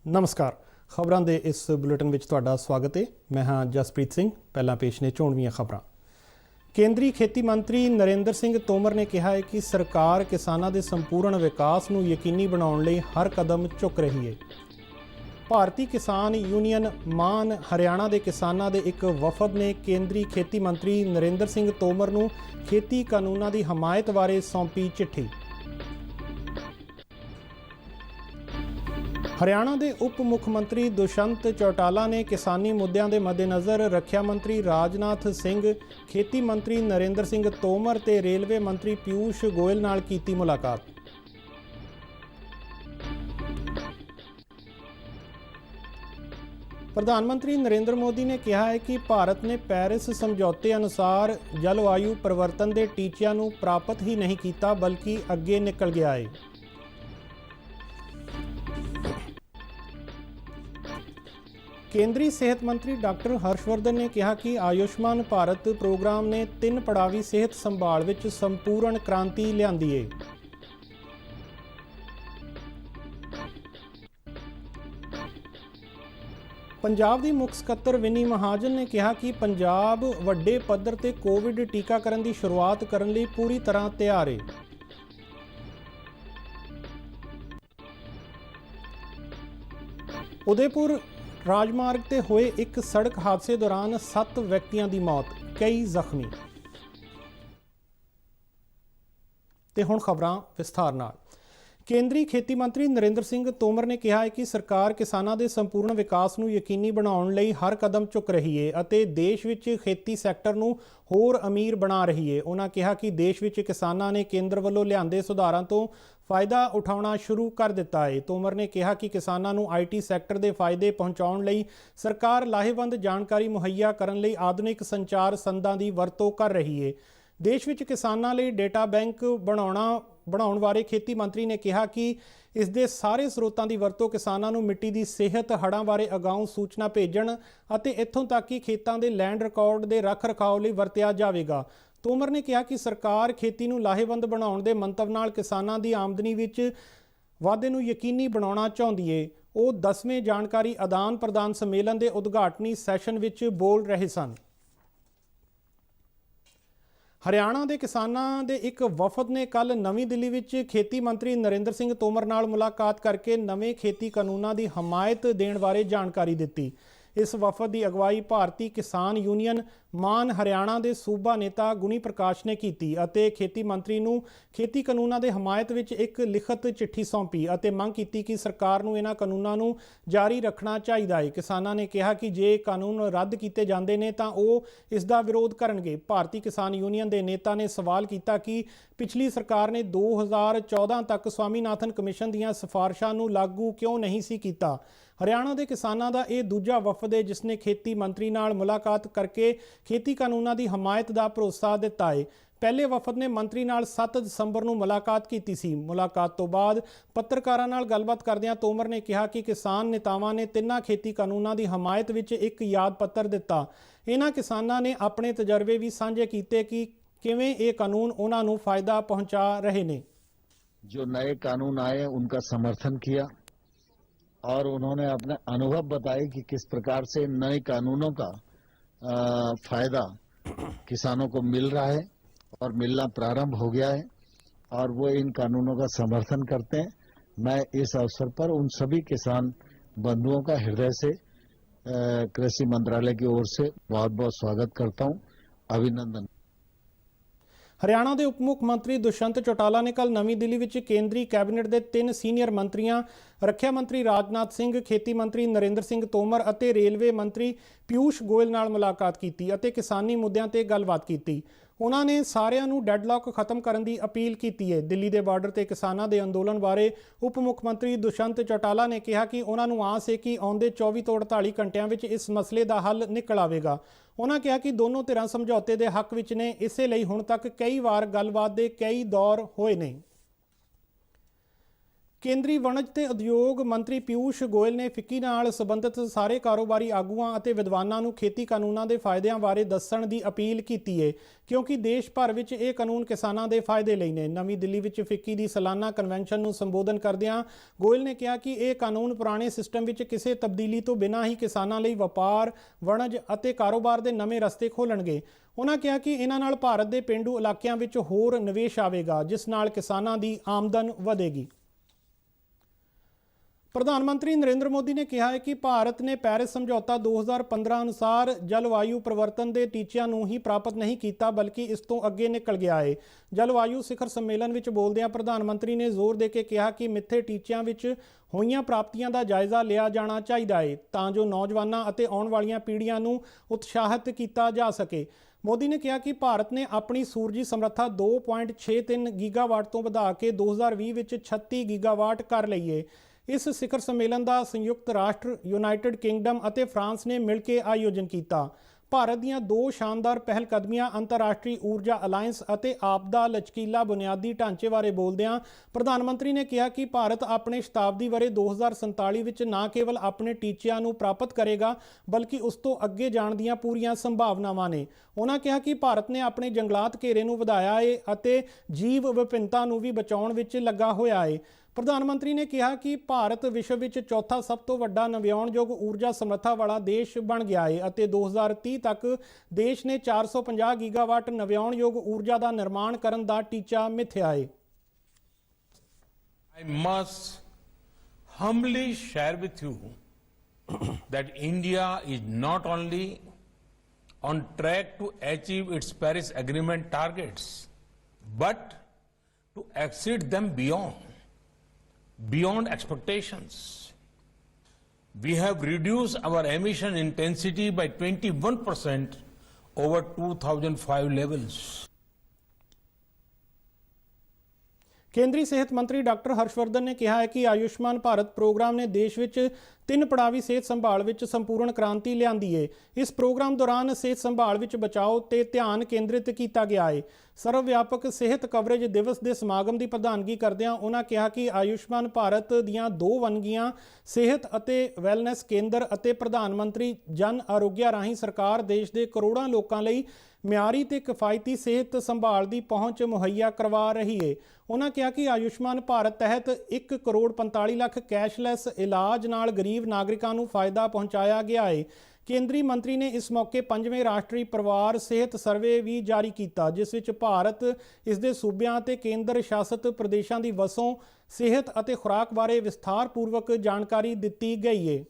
नमस्कार। खबरों के इस बुलेटिन में तुहाडा स्वागत है। मैं हाँ जसप्रीत सिंह। पहला पेश ने चोणवीं खबरां। केंद्रीय खेती मंत्री नरेंद्र सिंह तोमर ने कहा है कि सरकार किसानों के संपूर्ण विकास नूं यकीनी बनाउण लई हर कदम चुक रही है। भारतीय किसान यूनियन मान हरियाणा के किसानों के एक वफद ने केंद्रीय खेती मंत्री नरेंद्र सिंह तोमर नूं खेती कानूनों की हमायत बारे सौंपी चिट्ठी। हरियाणा के उप मुख्यमंत्री दुष्यंत चौटाला ने किसानी मुद्दों के मद्देनज़र रक्षा मंत्री राजनाथ सिंह, खेती मंत्री नरेंद्र सिंह तोमर ते रेलवे मंत्री पीयूष गोयल नाल कीती मुलाकात। प्रधानमंत्री नरेंद्र मोदी ने कहा है कि भारत ने पेरिस समझौते अनुसार जलवायु परिवर्तन के टीचिਆਂ ਨੂੰ प्राप्त ही नहीं किया बल्कि अगे निकल गया है। केंद्रीय सेहत मंत्री डॉक्टर हर्षवर्धन ने कहा कि आयुष्मान भारत प्रोग्राम ने 3 पड़ावी सेहत संभाल विच संपूर्ण क्रांति लियांदी है। पंजाब की मुख सकत्तर विनी महाजन ने कहा कि पंजाब वड्डे पद्धर ते कोविड टीकाकरण की शुरुआत करने लई पूरी तरह तैयार है। उदयपुर राजमार्ग ते होए एक सड़क हादसे दौरान 7 व्यक्तियों की मौत, कई जख्मी। ते हुण खबरां विस्तार नाल। केंद्रीय खेती मंत्री नरेंद्र सिंह तोमर ने कहा है कि सरकार किसानों के संपूर्ण विकास नूं यकीनी बनाउण लई हर कदम चुक रही है अते देश विच खेती सैक्टर नूं होर अमीर बना रही है। उन्होंने कहा कि देश विच किसानों ने केंद्र वल्लों लिआंदे सुधारां तो फायदा उठाउणा शुरू कर दिता है। तोमर ने कहा कि किसानों नूं IT सैक्टर के फायदे पहुँचाउण लई सरकार लाहेवंद जानकारी मुहैया करन लई आधुनिक संचार संदां की वरतों कर रही है। देश विच किसानों लई डेटा बैंक बनाउण बारे खेती मंत्री ने कहा कि इस दे सारे स्रोतों की वरतों किसानों नूं मिट्टी की सेहत, हड़ां बारे अगाऊं सूचना भेजण अते इत्थों तक कि खेतों के लैंड रिकॉर्ड के रख रखाव लई वरतिया जावेगा। तोमर ने कहा कि सरकार खेती नूं लाहेवंद बनाउण दे मंतव नाल किसानां दी आमदनी विच वाधे नूं यकीनी बनाउणा चाहुंदी है। वो 10वें जानकारी आदान प्रदान सम्मेलन के उद्घाटनी सैशन विच बोल रहे सन। हरियाणा के किसानों के एक वफद ने कल नवी दिल्ली विच खेती मंत्री नरेंद्र सिंह तोमर नाल मुलाकात करके नवे खेती कानूनों की हमायत देण बारे जानकारी दी। इस वफद की अगवाई भारतीय किसान यूनियन मान हरियाणा के सूबा नेता गुणी प्रकाश ने की अते खेती मंत्री नूं खेती कानूनों की हमायत विच एक लिखत चिट्ठी सौंपी अते मंग की कि सरकार नूं इन्हां कानूनों नूं जारी रखना चाहिए है। किसानों ने कहा कि जे कानून रद्द किए जाते हैं तो वह इसका विरोध करनगे। भारतीय किसान यूनियन के नेता ने सवाल किया कि पिछली सरकार ने 2014 तक स्वामीनाथन कमिशन दीयां सिफारिशां नूं लागू क्यों नहीं सी कीता। हरियाणा के किसानों का यह दूजा वफद है जिसने खेती मंत्री नाल मुलाकात करके खेती कानूनों की हमायत का भरोसा दिता है। पहले वफद ने मंत्री नाल 7 दसंबर नूं मुलाकात की सी। मुलाकात तो बाद पत्रकारां नाल गलबात करदियां तोमर ने कहा कि किसान नेतावां ने 3 खेती कानूनों की हमायत विच एक याद पत्र दिता। इन्हां किसानां ने अपने तजर्बे भी साझे कीते कि किवें ये कानून उन्हां नूं फायदा पहुंचा रहे ने। जो नए कानून आए उनका समर्थन किया और उन्होंने अपने अनुभव बताए कि किस प्रकार से नए कानूनों का फायदा किसानों को मिल रहा है और मिलना प्रारंभ हो गया है और वो इन कानूनों का समर्थन करते हैं। मैं इस अवसर पर उन सभी किसान बंधुओं का हृदय से कृषि मंत्रालय की ओर से बहुत बहुत स्वागत करता हूं, अभिनंदन। हरियाणा के उप मुख्यमंत्री दुष्यंत चौटाला ने कल नवी दिल्ली विच केंद्रीय कैबिनेट के 3 सीनियर मंत्रियों रक्षा मंत्री राजनाथ सिंह, खेती मंत्री नरेंद्र सिंह तोमर अते रेलवे मंत्री पीयूष गोयल नाल मुलाकात की अते किसानी मुद्दों ते गलबात की। उन्होंने सारिਆਂ ਨੂੰ डेडलॉक खत्म करने की अपील की है। दिल्ली के बार्डर से किसानों के अंदोलन बारे उप मुख्यमंत्री दुष्यंत चौटाला ने कहा कि उन्होंने आस है कि आउंदे 24 ਤੋਂ 48 घंटिਆਂ ਵਿੱਚ इस मसले का हल निकल आएगा। उन्होंने कहा कि दोनों धिरां समझौते के हक विच ने, इसे ਲਈ ਹੁਣ तक कई बार गलबात के कई दौर होए ने। ਕੇਂਦਰੀ ਵਣਜ ਤੇ ਉਦਯੋਗ ਮੰਤਰੀ ਪਿਊਸ਼ ਗੋਇਲ ਨੇ ਫਿੱਕੀ ਨਾਲ ਸੰਬੰਧਿਤ ਸਾਰੇ ਕਾਰੋਬਾਰੀ ਆਗੂਆਂ ਅਤੇ ਵਿਦਵਾਨਾਂ ਨੂੰ ਖੇਤੀ ਕਾਨੂੰਨਾਂ ਦੇ ਫਾਇਦਿਆਂ ਬਾਰੇ ਦੱਸਣ ਦੀ ਅਪੀਲ ਕੀਤੀ ਹੈ ਕਿਉਂਕਿ ਦੇਸ਼ ਭਰ ਵਿੱਚ ਇਹ ਕਾਨੂੰਨ ਕਿਸਾਨਾਂ ਦੇ ਫਾਇਦੇ ਲਈ ਨੇ। ਨਵੀਂ ਦਿੱਲੀ ਵਿੱਚ ਫਿੱਕੀ ਦੀ ਸਾਲਾਨਾ ਕਨਵੈਨਸ਼ਨ ਨੂੰ ਸੰਬੋਧਨ ਕਰਦਿਆਂ ਗੋਇਲ ਨੇ ਕਿਹਾ ਕਿ ਇਹ ਕਾਨੂੰਨ ਪੁਰਾਣੇ ਸਿਸਟਮ ਵਿੱਚ ਕਿਸੇ ਤਬਦੀਲੀ ਤੋਂ ਬਿਨਾਂ ਹੀ ਕਿਸਾਨਾਂ ਲਈ ਵਪਾਰ, ਵਣਜ ਅਤੇ ਕਾਰੋਬਾਰ ਦੇ ਨਵੇਂ ਰਸਤੇ ਖੋਲ੍ਹਣਗੇ। ਉਹਨਾਂ ਕਿਹਾ ਕਿ ਇਹਨਾਂ ਨਾਲ ਭਾਰਤ ਦੇ ਪੇਂਡੂ ਇਲਾਕਿਆਂ ਵਿੱਚ ਹੋਰ ਨਿਵੇਸ਼ ਆਵੇਗਾ, ਜਿਸ ਨਾਲ ਕਿਸਾਨਾਂ ਦੀ ਆਮਦਨ ਵਧੇਗੀ। ਪ੍ਰਧਾਨ ਮੰਤਰੀ ਨਰਿੰਦਰ ਮੋਦੀ ਨੇ ਕਿਹਾ ਹੈ ਕਿ ਭਾਰਤ ਨੇ ਪੈਰਿਸ ਸਮਝੌਤਾ 2015 ਅਨੁਸਾਰ ਜਲਵਾਯੂ ਪਰਿਵਰਤਨ ਦੇ ਟੀਚਿਆਂ ਨੂੰ ਹੀ ਪ੍ਰਾਪਤ ਨਹੀਂ ਕੀਤਾ, ਬਲਕਿ ਇਸ ਤੋਂ ਅੱਗੇ ਨਿਕਲ ਗਿਆ ਹੈ। ਜਲਵਾਯੂ ਸਿਖਰ ਸੰਮੇਲਨ ਵਿੱਚ ਬੋਲਦਿਆਂ ਪ੍ਰਧਾਨ ਮੰਤਰੀ ਨੇ ਜ਼ੋਰ ਦੇ ਕੇ ਕਿਹਾ ਕਿ ਮਿੱਥੇ ਟੀਚਿਆਂ ਵਿੱਚ ਹੋਈਆਂ ਪ੍ਰਾਪਤੀਆਂ ਦਾ ਜਾਇਜ਼ਾ ਲਿਆ ਜਾਣਾ ਚਾਹੀਦਾ ਹੈ ਤਾਂ ਜੋ ਨੌਜਵਾਨਾਂ ਅਤੇ ਆਉਣ ਵਾਲੀਆਂ ਪੀੜ੍ਹੀਆਂ ਨੂੰ ਉਤਸ਼ਾਹਿਤ ਕੀਤਾ ਜਾ ਸਕੇ। ਮੋਦੀ ਨੇ ਕਿਹਾ ਕਿ ਭਾਰਤ ਨੇ ਆਪਣੀ ਸੂਰਜੀ ਸਮਰੱਥਾ 2.63 ਗੀਗਾਵਾਟ ਤੋਂ ਵਧਾ ਕੇ 2020 ਵਿੱਚ 36 ਗੀਗਾਵਾਟ ਕਰ ਲਈ ਹੈ। ਇਸ ਸਿਖਰ ਸੰਮੇਲਨ ਦਾ ਸੰਯੁਕਤ ਰਾਸ਼ਟਰ, ਯੂਨਾਈਟਿਡ ਕਿੰਗਡਮ ਅਤੇ ਫਰਾਂਸ ਨੇ ਮਿਲ ਕੇ ਆਯੋਜਨ ਕੀਤਾ। ਭਾਰਤ ਦੀਆਂ ਦੋ ਸ਼ਾਨਦਾਰ ਪਹਿਲਕਦਮੀਆਂ ਅੰਤਰਰਾਸ਼ਟਰੀ ਊਰਜਾ ਅਲਾਇੰਸ ਅਤੇ ਆਪਦਾ ਲਚਕੀਲਾ ਬੁਨਿਆਦੀ ਢਾਂਚੇ ਬਾਰੇ ਬੋਲਦਿਆਂ ਪ੍ਰਧਾਨ ਮੰਤਰੀ ਨੇ ਕਿਹਾ ਕਿ ਭਾਰਤ ਆਪਣੇ ਸ਼ਤਾਬਦੀ ਵਰ੍ਹੇ 2047 ਵਿੱਚ ਨਾ ਕੇਵਲ ਆਪਣੇ ਟੀਚਿਆਂ ਨੂੰ ਪ੍ਰਾਪਤ ਕਰੇਗਾ ਬਲਕਿ ਉਸ ਤੋਂ ਅੱਗੇ ਜਾਣ ਦੀਆਂ ਪੂਰੀਆਂ ਸੰਭਾਵਨਾਵਾਂ ਨੇ। ਉਹਨਾਂ ਕਿਹਾ ਕਿ ਭਾਰਤ ਨੇ ਆਪਣੇ ਜੰਗਲਾਤ ਘੇਰੇ ਨੂੰ ਵਧਾਇਆ ਹੈ ਅਤੇ ਜੀਵ ਵਿਭਿੰਨਤਾ ਨੂੰ ਵੀ ਬਚਾਉਣ ਵਿੱਚ ਲੱਗਾ ਹੋਇਆ ਹੈ। ਪ੍ਰਧਾਨ ਮੰਤਰੀ ਨੇ ਕਿਹਾ ਕਿ ਭਾਰਤ ਵਿਸ਼ਵ ਵਿੱਚ ਚੌਥਾ ਸਭ ਤੋਂ ਵੱਡਾ ਨਵਿਆਉਣਯੋਗ ਊਰਜਾ ਸਮਰੱਥਾ ਵਾਲਾ ਦੇਸ਼ ਬਣ ਗਿਆ ਹੈ ਅਤੇ 2030 ਤੱਕ ਦੇਸ਼ ਨੇ 450 ਗੀਗਾਵਾਟ ਨਵਿਆਉਣਯੋਗ ਊਰਜਾ ਦਾ ਨਿਰਮਾਣ ਕਰਨ ਦਾ ਟੀਚਾ ਮਿਥਿਆ ਹੈ। I must humbly share with you that India is not only on track to achieve its Paris Agreement targets, but to exceed them beyond expectations. We have reduced our emission intensity by 21% over 2005 levels. ਕੇਂਦਰੀ ਸਿਹਤ ਮੰਤਰੀ doctor Harshvardhan ਨੇ ਕਿਹਾ ਹੈ ਕਿ Ayushman Bharat programme ਨੇ ਦੇਸ਼ ਵਿੱਚ 3 ਪੜਾਵੀ ਸਿਹਤ ਸੰਭਾਲ ਵਿੱਚ ਸੰਪੂਰਨ ਕ੍ਰਾਂਤੀ ਲਿਆਂਦੀ ਹੈ। ਇਸ ਪ੍ਰੋਗਰਾਮ ਦੌਰਾਨ ਸਿਹਤ ਸੰਭਾਲ ਵਿੱਚ ਬਚਾਓ ਤੇ ਧਿਆਨ ਕੇਂਦਰਿਤ ਕੀਤਾ ਗਿਆ ਹੈ। ਸਰਵ ਵਿਆਪਕ ਸਿਹਤ ਕਵਰੇਜ ਦਿਵਸ ਦੇ ਸਮਾਗਮ ਦੀ ਪ੍ਰਧਾਨਗੀ ਕਰਦਿਆਂ ਉਹਨਾਂ ਕਿਹਾ ਕਿ ਆਯੁਸ਼ਮਾਨ ਭਾਰਤ ਦੀਆਂ 2 ਵੰਨਗੀਆਂ ਸਿਹਤ ਅਤੇ ਵੈਲਨੈਸ ਕੇਂਦਰ ਅਤੇ ਪ੍ਰਧਾਨ ਮੰਤਰੀ ਜਨ ਆਰੋਗਿਆ ਰਾਹੀਂ ਸਰਕਾਰ ਦੇਸ਼ ਦੇ ਕਰੋੜਾਂ ਲੋਕਾਂ ਲਈ ਮਿਆਰੀ ਤੇ ਕਿਫਾਇਤੀ ਸਿਹਤ ਸੰਭਾਲ ਦੀ ਪਹੁੰਚ ਮੁਹੱਈਆ ਕਰਵਾ ਰਹੀ ਹੈ। ਉਹਨਾਂ ਕਿਹਾ ਕਿ ਆਯੁਸ਼ਮਾਨ ਭਾਰਤ ਤਹਿਤ 1 ਕਰੋੜ 45 ਲੱਖ ਕੈਸ਼ਲੈਸ ਇਲਾਜ ਨਾਲ ਗਰੀਬ ਨਾਗਰਿਕਾਂ ਨੂੰ ਫਾਇਦਾ ਪਹੁੰਚਾਇਆ ਗਿਆ ਹੈ। ਕੇਂਦਰੀ ਮੰਤਰੀ ਨੇ ਇਸ ਮੌਕੇ 5ਵੇਂ ਰਾਸ਼ਟਰੀ ਪਰਿਵਾਰ ਸਿਹਤ ਸਰਵੇ ਵੀ ਜਾਰੀ ਕੀਤਾ, ਜਿਸ ਵਿੱਚ ਭਾਰਤ, ਇਸ ਦੇ ਸੂਬਿਆਂ ਅਤੇ ਕੇਂਦਰ ਸ਼ਾਸਤ ਪ੍ਰਦੇਸ਼ਾਂ ਦੀ ਵਸੋਂ, ਸਿਹਤ ਅਤੇ ਖੁਰਾਕ ਬਾਰੇ ਵਿਸਥਾਰਪੂਰਵਕ ਜਾਣਕਾਰੀ ਦਿੱਤੀ ਗਈ ਹੈ।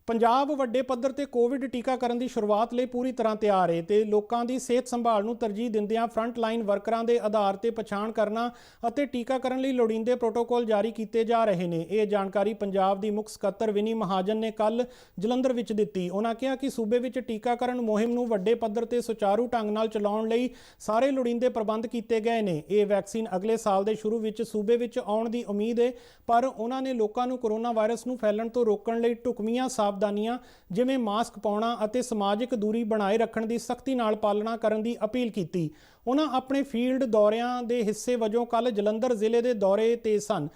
ਪੰਜਾਬ ਵੱਡੇ ਪੱਧਰ ਤੇ ਕੋਵਿਡ ਟੀਕਾਕਰਨ ਦੀ ਸ਼ੁਰੂਆਤ ਲਈ ਪੂਰੀ ਤਰ੍ਹਾਂ ਤਿਆਰ ਹੈ ਤੇ ਲੋਕਾਂ ਦੀ ਸਿਹਤ ਸੰਭਾਲ ਨੂੰ ਤਰਜੀਹ ਦਿੰਦਿਆਂ ਫਰੰਟ ਲਾਈਨ ਵਰਕਰਾਂ ਦੇ ਆਧਾਰ ਤੇ ਪਛਾਣ ਕਰਨਾ ਅਤੇ ਟੀਕਾਕਰਨ ਲਈ ਲੋੜੀਂਦੇ ਪ੍ਰੋਟੋਕਾਲ ਜਾਰੀ ਕੀਤੇ ਜਾ ਰਹੇ ਨੇ। ਇਹ ਜਾਣਕਾਰੀ ਪੰਜਾਬ ਦੀ ਮੁੱਖ ਸਕੱਤਰ ਵਿਨੀ ਮਹਾਜਨ ਨੇ ਕੱਲ ਜਲੰਧਰ ਵਿੱਚ ਦਿੱਤੀ। ਉਹਨਾਂ ਕਿਹਾ ਕਿ ਸੂਬੇ ਵਿੱਚ ਟੀਕਾਕਰਨ ਮੁਹਿੰਮ ਨੂੰ ਵੱਡੇ ਪੱਧਰ ਤੇ ਸੁਚਾਰੂ ਢੰਗ ਨਾਲ ਚਲਾਉਣ ਲਈ ਸਾਰੇ ਲੋੜੀਂਦੇ ਪ੍ਰਬੰਧ ਕੀਤੇ ਗਏ ਨੇ। ਇਹ ਵੈਕਸੀਨ ਅਗਲੇ ਸਾਲ ਦੇ ਸ਼ੁਰੂ ਵਿੱਚ ਸੂਬੇ ਵਿੱਚ ਆਉਣ ਦੀ ਉਮੀਦ ਹੈ, ਪਰ ਉਹਨਾਂ ਨੇ ਲੋਕਾਂ ਨੂੰ ਕੋਰੋਨਾ ਵਾਇਰਸ ਨੂੰ ਫੈਲਣ ਤੋਂ ਰੋਕਣ ਲਈ ਢੁਕਵੀਆਂ ਸਾਵਧਾਨੀਆਂ ਜਿਵੇਂ ਮਾਸਕ ਪਾਉਣਾ ਅਤੇ ਸਮਾਜਿਕ ਦੂਰੀ ਬਣਾਏ ਰੱਖਣ ਦੀ ਸਖਤੀ ਨਾਲ ਪਾਲਣਾ ਕਰਨ ਦੀ ਅਪੀਲ ਕੀਤੀ। ਉਹਨਾਂ ਆਪਣੇ ਫੀਲਡ ਦੌਰਿਆਂ ਦੇ ਹਿੱਸੇ ਵਜੋਂ ਕੱਲ ਜਲੰਧਰ ਜ਼ਿਲ੍ਹੇ ਦੇ ਦੌਰੇ ਤੇ ਸਨ।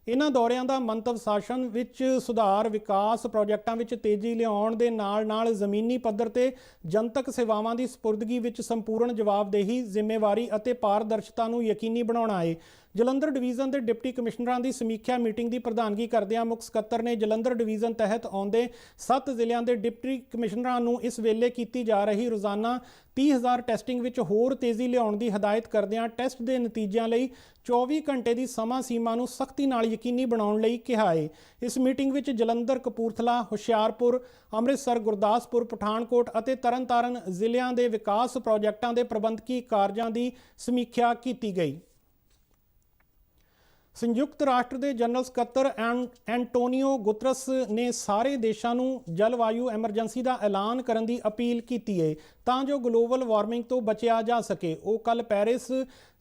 ਇਹਨਾਂ ਦੌਰਿਆਂ ਦਾ ਮੰਤਵ ਸ਼ਾਸਨ ਵਿੱਚ ਸੁਧਾਰ, ਵਿਕਾਸ ਪ੍ਰੋਜੈਕਟਾਂ ਵਿੱਚ ਤੇਜ਼ੀ ਲਿਆਉਣ ਦੇ ਨਾਲ ਜ਼ਮੀਨੀ ਪੱਧਰ ਤੇ ਜਨਤਕ ਸੇਵਾਵਾਂ ਦੀ ਸਪੁਰਦਗੀ ਵਿੱਚ ਸੰਪੂਰਨ ਜਵਾਬਦੇਹੀ, ਜ਼ਿੰਮੇਵਾਰੀ ਅਤੇ ਪਾਰਦਰਸ਼ਤਾ ਨੂੰ ਯਕੀਨੀ ਬਣਾਉਣਾ ਹੈ। ਜਲੰਧਰ ਡਿਵੀਜ਼ਨ ਦੇ ਡਿਪਟੀ ਕਮਿਸ਼ਨਰਾਂ ਦੀ ਸਮੀਖਿਆ ਮੀਟਿੰਗ ਦੀ ਪ੍ਰਧਾਨਗੀ ਕਰਦਿਆਂ ਮੁੱਖ ਸਕੱਤਰ ਨੇ ਜਲੰਧਰ ਡਿਵੀਜ਼ਨ ਤਹਿਤ ਆਉਂਦੇ 7 ਜ਼ਿਲ੍ਹਿਆਂ ਦੇ ਡਿਪਟੀ ਕਮਿਸ਼ਨਰਾਂ ਨੂੰ ਇਸ ਵੇਲੇ ਕੀਤੀ ਜਾ ਰਹੀ ਰੋਜ਼ਾਨਾ 30,000 ਟੈਸਟਿੰਗ ਵਿੱਚ ਹੋਰ ਤੇਜ਼ੀ ਲਿਆਉਣ ਦੀ ਹਦਾਇਤ ਕਰਦਿਆਂ ਟੈਸਟ ਦੇ ਨਤੀਜਿਆਂ ਲਈ 24 ਘੰਟੇ ਦੀ ਸਮਾਂ ਸੀਮਾ ਨੂੰ ਸਖਤੀ ਨਾਲ ਯਕੀਨੀ ਬਣਾਉਣ ਲਈ ਕਿਹਾ ਹੈ। ਇਸ ਮੀਟਿੰਗ ਵਿੱਚ ਜਲੰਧਰ, ਕਪੂਰਥਲਾ, ਹੁਸ਼ਿਆਰਪੁਰ, ਅੰਮ੍ਰਿਤਸਰ, ਗੁਰਦਾਸਪੁਰ, ਪਠਾਨਕੋਟ ਅਤੇ ਤਰਨਤਾਰਨ ਜ਼ਿਲ੍ਹਿਆਂ ਦੇ ਵਿਕਾਸ ਪ੍ਰੋਜੈਕਟਾਂ ਦੇ ਪ੍ਰਬੰਧਕੀ ਕਾਰਜਾਂ ਦੀ ਸਮੀਖਿਆ ਕੀਤੀ ਗਈ। ਸੰਯੁਕਤ ਰਾਸ਼ਟਰ ਦੇ ਜਨਰਲ ਸਕੱਤਰ ਐਂਟੋਨੀਓ ਗੁਤਰਸ ਨੇ ਸਾਰੇ ਦੇਸ਼ਾਂ ਨੂੰ ਜਲਵਾਯੂ ਐਮਰਜੈਂਸੀ ਦਾ ਐਲਾਨ ਕਰਨ ਦੀ ਅਪੀਲ ਕੀਤੀ ਹੈ ਤਾਂ ਜੋ ਗਲੋਬਲ ਵਾਰਮਿੰਗ ਤੋਂ ਬਚਿਆ ਜਾ ਸਕੇ। ਉਹ ਕੱਲ ਪੈਰਿਸ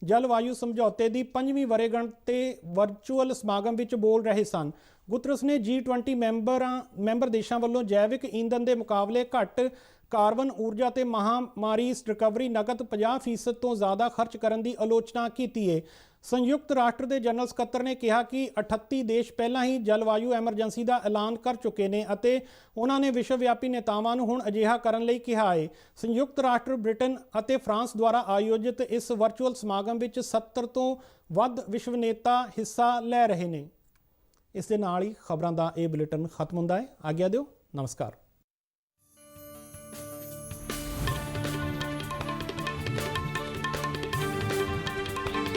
ਜਲਵਾਯੂ ਸਮਝੌਤੇ ਦੀ 5ਵੀਂ ਵਰ੍ਹੇਗੰਢ ਤੇ ਵਰਚੁਅਲ ਸਮਾਗਮ ਵਿੱਚ ਬੋਲ ਰਹੇ ਸਨ। ਗੁਤਰਸ ਨੇ G20 ਮੈਂਬਰ ਦੇਸ਼ਾਂ ਵੱਲੋਂ ਜੈਵਿਕ ਈਂਧਨ ਦੇ ਮੁਕਾਬਲੇ ਘੱਟ ਕਾਰਬਨ ਊਰਜਾ ਤੇ ਮਹਾਮਾਰੀ ਰਿਕਵਰੀ ਨਕਦ 50% ਤੋਂ ਜ਼ਿਆਦਾ ਖਰਚ ਕਰਨ ਦੀ ਆਲੋਚਨਾ ਕੀਤੀ ਹੈ। ਸੰਯੁਕਤ ਰਾਸ਼ਟਰ ਦੇ ਜਨਰਲ ਸਕੱਤਰ ਨੇ ਕਿਹਾ ਕਿ 38 ਦੇਸ਼ ਪਹਿਲਾਂ ਹੀ ਜਲਵਾਯੂ ਐਮਰਜੈਂਸੀ ਦਾ ਐਲਾਨ ਕਰ ਚੁੱਕੇ ਨੇ ਅਤੇ ਉਹਨਾਂ ਨੇ ਵਿਸ਼ਵ ਵਿਆਪੀ ਨੇਤਾਵਾਂ ਨੂੰ ਹੁਣ ਅਜਿਹਾ ਕਰਨ ਲਈ ਕਿਹਾ ਹੈ। ਸੰਯੁਕਤ ਰਾਸ਼ਟਰ, ਬ੍ਰਿਟਨ ਅਤੇ ਫਰਾਂਸ ਦੁਆਰਾ ਆਯੋਜਿਤ ਇਸ ਵਰਚੁਅਲ ਸਮਾਗਮ ਵਿੱਚ 70 ਤੋਂ ਵੱਧ ਵਿਸ਼ਵ ਨੇਤਾ ਹਿੱਸਾ ਲੈ ਰਹੇ ਨੇ। ਇਸ ਦੇ ਨਾਲ ਹੀ ਖਬਰਾਂ ਦਾ ਇਹ ਬੁਲੇਟਿਨ ਖਤਮ ਹੁੰਦਾ ਹੈ। ਆਗਿਆ ਦਿਓ। ਨਮਸਕਾਰ।